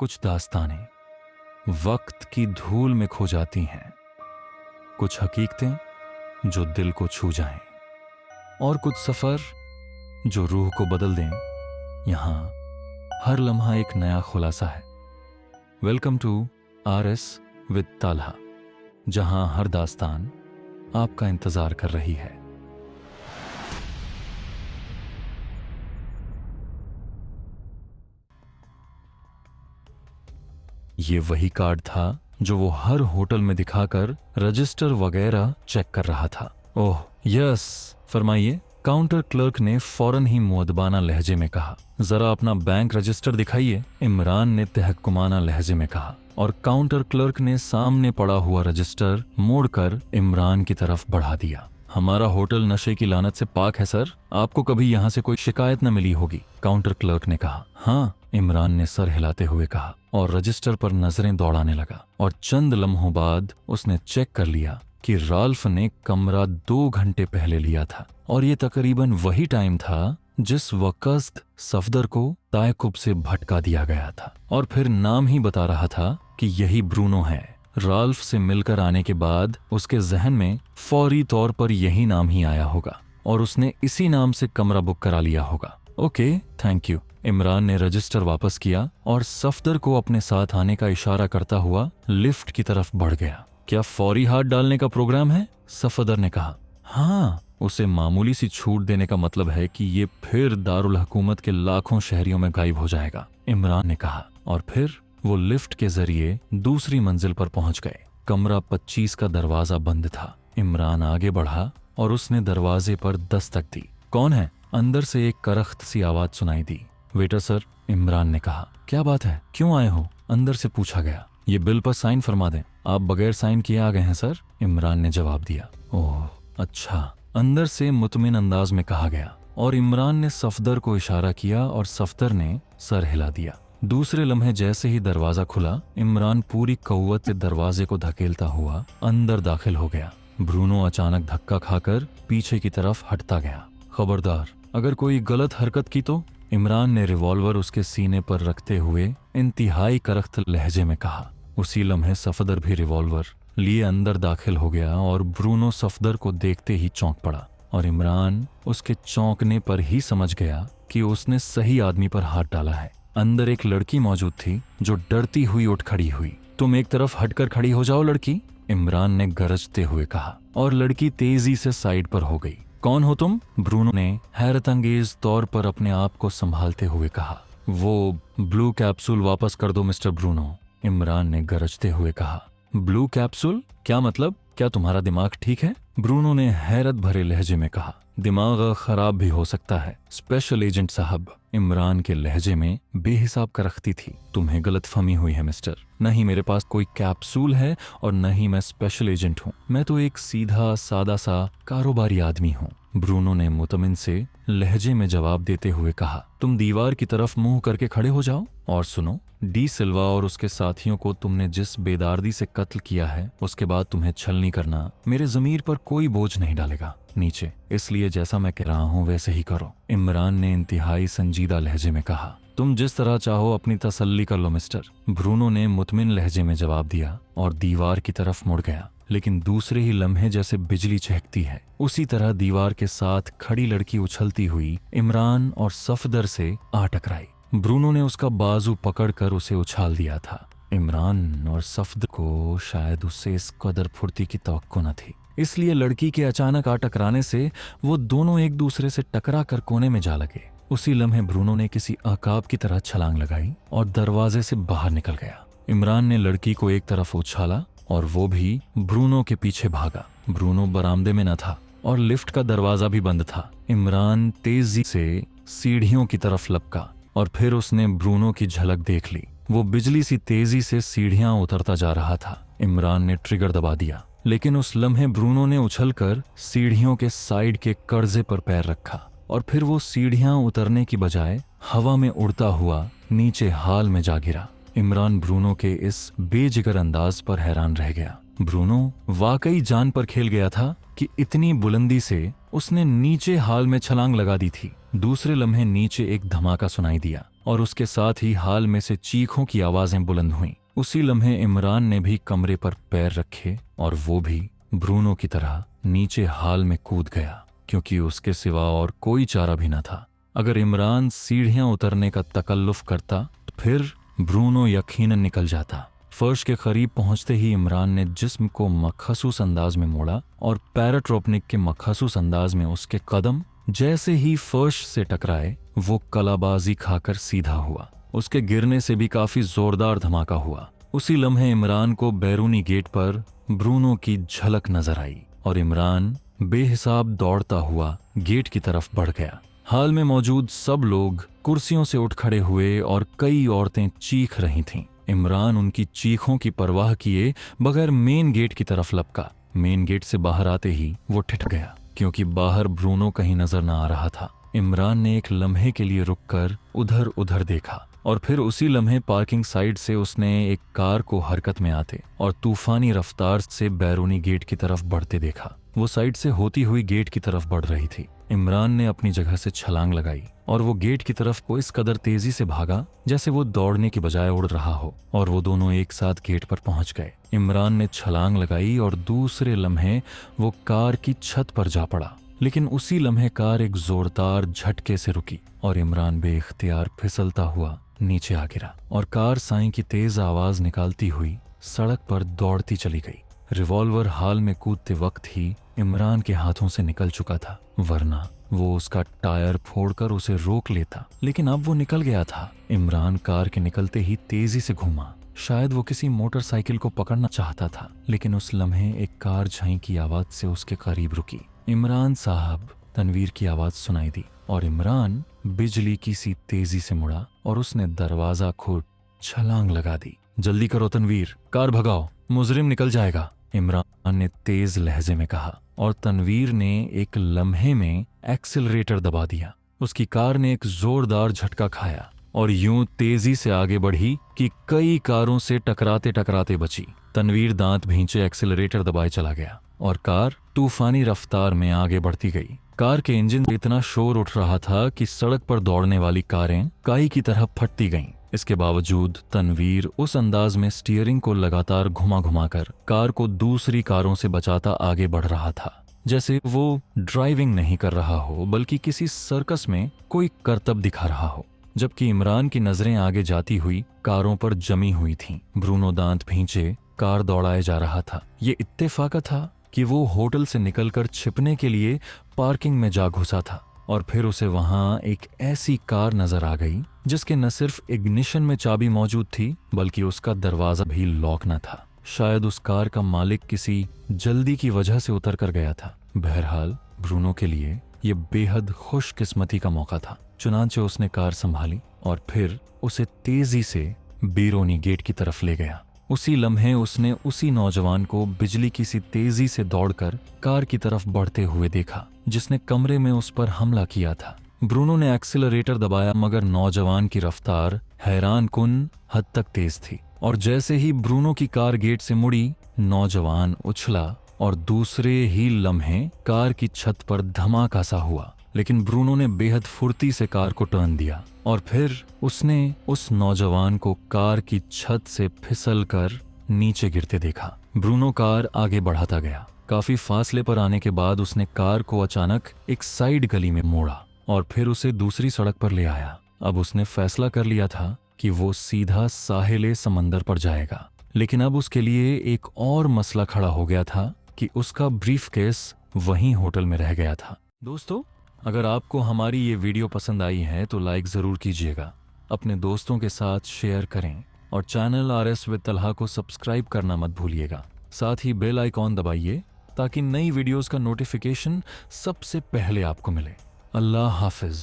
कुछ दास्तानें वक्त की धूल में खो जाती हैं, कुछ हकीकतें जो दिल को छू जाएं, और कुछ सफर जो रूह को बदल दें। यहां हर लम्हा एक नया खुलासा है। Welcome to RS with Talha, जहां हर दास्तान आपका इंतजार कर रही है। ये वही कार्ड था जो वो हर होटल में दिखाकर रजिस्टर वगैरह चेक कर रहा था। ओह यस, फरमाइए। काउंटर क्लर्क ने फौरन ही मुअद्दबाना लहजे में कहा। जरा अपना बैंक रजिस्टर दिखाइए, इमरान ने तहक्कुमाना लहजे में कहा, और काउंटर क्लर्क ने सामने पड़ा हुआ रजिस्टर मोड़कर इमरान की तरफ बढ़ा दिया। हमारा होटल नशे की लानत से पाक है सर, आपको कभी यहाँ से कोई शिकायत न मिली होगी, काउंटर क्लर्क ने कहा। हाँ, इमरान ने सर हिलाते हुए कहा और रजिस्टर पर नजरें दौड़ाने लगा। और चंद लम्हों बाद उसने चेक कर लिया कि राल्फ ने कमरा 2 घंटे पहले लिया था, और ये तकरीबन वही टाइम था जिस वक्त सफदर को तायकुब से भटका दिया गया था। और फिर नाम ही बता रहा था कि यही ब्रूनो है। राल्फ से मिलकर आने के बाद उसके जहन में फौरी तौर पर यही नाम ही आया होगा और उसने इसी नाम से कमरा बुक करा लिया होगा। Okay, thank you. इमरान ने रजिस्टर वापस किया और सफदर को अपने साथ आने का इशारा करता हुआ लिफ्ट की तरफ बढ़ गया। क्या फौरी हाथ डालने का प्रोग्राम है? सफदर ने कहा। हाँ, उसे मामूली सी छूट देने का मतलब है कि ये फिर दारुल हुकूमत के लाखों शहरियों में गायब हो जाएगा, इमरान ने कहा। और फिर वो लिफ्ट के जरिए दूसरी मंजिल पर पहुंच गए। कमरा 25 का दरवाजा बंद था। इमरान आगे बढ़ा और उसने दरवाजे पर दस्तक दी। कौन है? अंदर से एक करख्त सी आवाज सुनाई दी। वेटर सर, इमरान ने कहा। क्या बात है, क्यों आए हो? अंदर से पूछा गया। ये बिल पर साइन फरमा दें। आप बगैर साइन किए आ गए हैं सर, इमरान ने जवाब दिया। ओह अच्छा, अंदर से मुतमिन अंदाज में कहा गया, और इमरान ने सफदर को इशारा किया और सफदर ने सर हिला दिया। दूसरे लम्हे जैसे ही दरवाजा खुला, इमरान पूरी कव्वत से दरवाजे को धकेलता हुआ अंदर दाखिल हो गया। ब्रूनो अचानक धक्का खाकर पीछे की तरफ हटता गया। खबरदार, अगर कोई गलत हरकत की तो, इमरान ने रिवॉल्वर उसके सीने पर रखते हुए इंतहाई करख्त लहजे में कहा। उसी लम्हे सफदर भी रिवॉल्वर लिए अंदर दाखिल हो गया और ब्रूनो सफदर को देखते ही चौंक पड़ा, और इमरान उसके चौंकने पर ही समझ गया कि उसने सही आदमी पर हाथ डाला है। अंदर एक लड़की मौजूद थी जो डरती हुई उठ खड़ी हुई। तुम एक तरफ हटकर खड़ी हो जाओ लड़की, इमरान ने गरजते हुए कहा, और लड़की तेजी से साइड पर हो गई। कौन हो तुम? ब्रूनो ने हैरत अंगेज तौर पर अपने आप को संभालते हुए कहा। वो ब्लू कैप्सूल वापस कर दो मिस्टर ब्रूनो, इमरान ने गरजते हुए कहा। Blue capsule? क्या मतलब? क्या तुम्हारा दिमाग ठीक है? ब्रूनो ने हैरत भरे लहजे में कहा। दिमाग खराब भी हो सकता है स्पेशल एजेंट साहब, इमरान के लहजे में बेहिसाब करख्ती थी। तुम्हें गलतफहमी हुई है मिस्टर, नहीं मेरे पास कोई कैप्सूल है और न ही मैं स्पेशल एजेंट हूँ। मैं तो एक सीधा सादा सा कारोबारी आदमी हूँ, ब्रूनो ने मुतमिन से लहजे में जवाब देते हुए कहा। तुम दीवार की तरफ मुंह करके खड़े हो जाओ और सुनो। डी सिल्वा और उसके साथियों को तुमने जिस बेदार्दी से कत्ल किया है, उसके बाद तुम्हें छलनी करना मेरे ज़मीर पर कोई बोझ नहीं डालेगा नीचे, इसलिए जैसा मैं कह रहा हूँ वैसे ही करो, इमरान ने इंतहाई संजीदा लहजे में कहा। तुम जिस तरह चाहो अपनी तसल्ली कर लो मिस्टर, ब्रूनो ने मुतमिन लहजे में जवाब दिया और दीवार की तरफ मुड़ गया। लेकिन दूसरे ही लम्हे जैसे बिजली चहकती है, उसी तरह दीवार के साथ खड़ी लड़की उछलती हुई इमरान और सफदर से आ टकराई। ब्रूनो ने उसका बाजू पकड़कर उसे उछाल दिया था। इमरान और सफदर को शायद उससे इस कदर फुर्ती की तवक्को न थी, इसलिए लड़की के अचानक आ टकराने से वो दोनों एक दूसरे से टकरा कर कोने में जा लगे। उसी लम्हे ब्रूनो ने किसी अकाब की तरह छलांग लगाई और दरवाजे से बाहर निकल गया। इमरान ने लड़की को एक तरफ उछाला और वो भी ब्रूनो के पीछे भागा। ब्रूनो बरामदे में न था और लिफ्ट का दरवाजा भी बंद था। इमरान तेजी से सीढ़ियों की तरफ लपका और फिर उसने ब्रूनो की झलक देख ली। वो बिजली सी तेजी से सीढ़ियां उतरता जा रहा था। इमरान ने ट्रिगर दबा दिया, लेकिन उस लम्हे ब्रूनो ने उछलकर सीढ़ियों के साइड के कर्जे पर पैर रखा और फिर वो सीढ़ियां उतरने की बजाय हवा में उड़ता हुआ नीचे हाल में जा गिरा। इमरान ब्रूनो के इस बेजिगर अंदाज पर हैरान रह गया। ब्रूनो वाकई जान पर खेल गया था कि इतनी बुलंदी से उसने नीचे हाल में छलांग लगा दी थी। दूसरे लम्हे नीचे एक धमाका सुनाई दिया और उसके साथ ही हाल में से चीखों की आवाजें बुलंद हुईं। उसी लम्हे इमरान ने भी कमरे पर पैर रखे और वो भी ब्रूनो की तरह नीचे हाल में कूद गया, क्योंकि उसके सिवा और कोई चारा भी न था। अगर इमरान सीढ़ियां उतरने का तकल्लुफ करता तो फिर ब्रूनो यकीनन निकल जाता। फर्श के करीब पहुंचते ही इमरान ने जिस्म को मखसूस अंदाज में मोड़ा और पैराट्रोपनिक के मखसूस अंदाज में उसके कदम जैसे ही फर्श से टकराए वो कलाबाजी खाकर सीधा हुआ। उसके गिरने से भी काफी जोरदार धमाका हुआ। उसी लम्हे इमरान को बैरूनी गेट पर ब्रूनो की झलक नजर आई और इमरान बेहिसाब दौड़ता हुआ गेट की तरफ बढ़ गया। हाल में मौजूद सब लोग कुर्सियों से उठ खड़े हुए और कई औरतें चीख रही थीं। इमरान उनकी चीखों की परवाह किए बगैर मेन गेट की तरफ लपका। मेन गेट से बाहर आते ही वो ठिठ गया, क्योंकि बाहर ब्रूनो कहीं नजर न आ रहा था। इमरान ने एक लम्हे के लिए रुककर उधर उधर देखा और फिर उसी लम्हे पार्किंग साइड से उसने एक कार को हरकत में आते और तूफानी रफ्तार से बैरूनी गेट की तरफ बढ़ते देखा। वो साइड से होती हुई गेट की तरफ बढ़ रही थी। इमरान ने अपनी जगह से छलांग लगाई और वो गेट की तरफ को इस कदर तेजी से भागा जैसे वो दौड़ने की बजाय उड़ रहा हो, और वो दोनों एक साथ गेट पर पहुंच गए। इमरान ने छलांग लगाई और दूसरे लम्हे वो कार की छत पर जा पड़ा, लेकिन उसी लम्हे कार एक जोरदार झटके से रुकी और इमरान बेइख्तियार फिसलता हुआ नीचे आ गिरा और कार साईं की तेज आवाज निकालती हुई सड़क पर दौड़ती चली गई। रिवॉल्वर हाल में कूदते वक्त ही इमरान के हाथों से निकल चुका था, वरना वो उसका टायर फोड़कर उसे रोक लेता, लेकिन अब वो निकल गया था। इमरान कार के निकलते ही तेजी से घूमा। शायद वो किसी मोटरसाइकिल को पकड़ना चाहता था, लेकिन उस लम्हे एक कार झाई की आवाज से उसके करीब रुकी। इमरान साहब, तनवीर की आवाज सुनाई दी और इमरान बिजली की सी तेजी से मुड़ा और उसने दरवाजा खोल छलांग लगा दी। जल्दी करो तनवीर, कार भगाओ, मुजरिम निकल जाएगा, इमरान ने तेज लहजे में कहा और तनवीर ने एक लम्हे में एक्सीलरेटर दबा दिया। उसकी कार ने एक जोरदार झटका खाया और यूं तेजी से आगे बढ़ी कि कई कारों से टकराते टकराते बची। तनवीर दांत भींचे एक्सीलरेटर दबाए चला गया और कार तूफानी रफ्तार में आगे बढ़ती गई। कार के इंजन से इतना शोर उठ रहा था कि सड़क पर दौड़ने वाली कारें काई की तरह फटती गईं। इसके बावजूद तनवीर उस अंदाज में स्टीयरिंग को लगातार घुमा घुमाकर कार को दूसरी कारों से बचाता आगे बढ़ रहा था, जैसे वो ड्राइविंग नहीं कर रहा हो बल्कि किसी सर्कस में कोई करतब दिखा रहा हो। जबकि इमरान की नजरें आगे जाती हुई कारों पर जमी हुई थीं। ब्रूनो दांत भींचे कार दौड़ाए जा रहा था। ये इत्तेफाक था कि वो होटल से निकलकर छिपने के लिए पार्किंग में जा घुसा था और फिर उसे वहां एक ऐसी कार नजर आ गई जिसके न सिर्फ इग्निशन में चाबी मौजूद थी बल्कि उसका दरवाजा भी लॉक न था। शायद उस कार का मालिक किसी जल्दी की वजह से उतर कर गया था। बहरहाल ब्रूनो के लिए ये बेहद खुशकिस्मती का मौका था। चुनांचे उसने कार संभाली और फिर उसे तेजी से बैरूनी गेट की तरफ ले गया। उसी लम्हे उसने उसी नौजवान को बिजली की सी तेजी से दौड़कर कार की तरफ बढ़ते हुए देखा जिसने कमरे में उस पर हमला किया था। ब्रूनो ने एक्सीलरेटर दबाया मगर नौजवान की रफ्तार हैरान कुन हद तक तेज थी और जैसे ही ब्रूनो की कार गेट से मुड़ी, नौजवान उछला और दूसरे ही लम्हे कार की छत पर धमाका सा हुआ। लेकिन ब्रूनो ने बेहद फुर्ती से कार को टर्न दिया और फिर उसने उस नौजवान को कार की छत से फिसल कर नीचे गिरते देखा। ब्रूनो कार आगे बढ़ाता गया। काफी फासले पर आने के बाद उसने कार को अचानक एक साइड गली में मोड़ा और फिर उसे दूसरी सड़क पर ले आया। अब उसने फैसला कर लिया था कि वो सीधा साहिले समंदर पर जाएगा, लेकिन अब उसके लिए एक और मसला खड़ा हो गया था कि उसका ब्रीफकेस वहीं होटल में रह गया था। दोस्तों, अगर आपको हमारी ये वीडियो पसंद आई है तो लाइक ज़रूर कीजिएगा, अपने दोस्तों के साथ शेयर करें और चैनल RS विद तलहा को सब्सक्राइब करना मत भूलिएगा। साथ ही बेल आइकॉन दबाइए ताकि नई वीडियोस का नोटिफिकेशन सबसे पहले आपको मिले। अल्लाह हाफिज।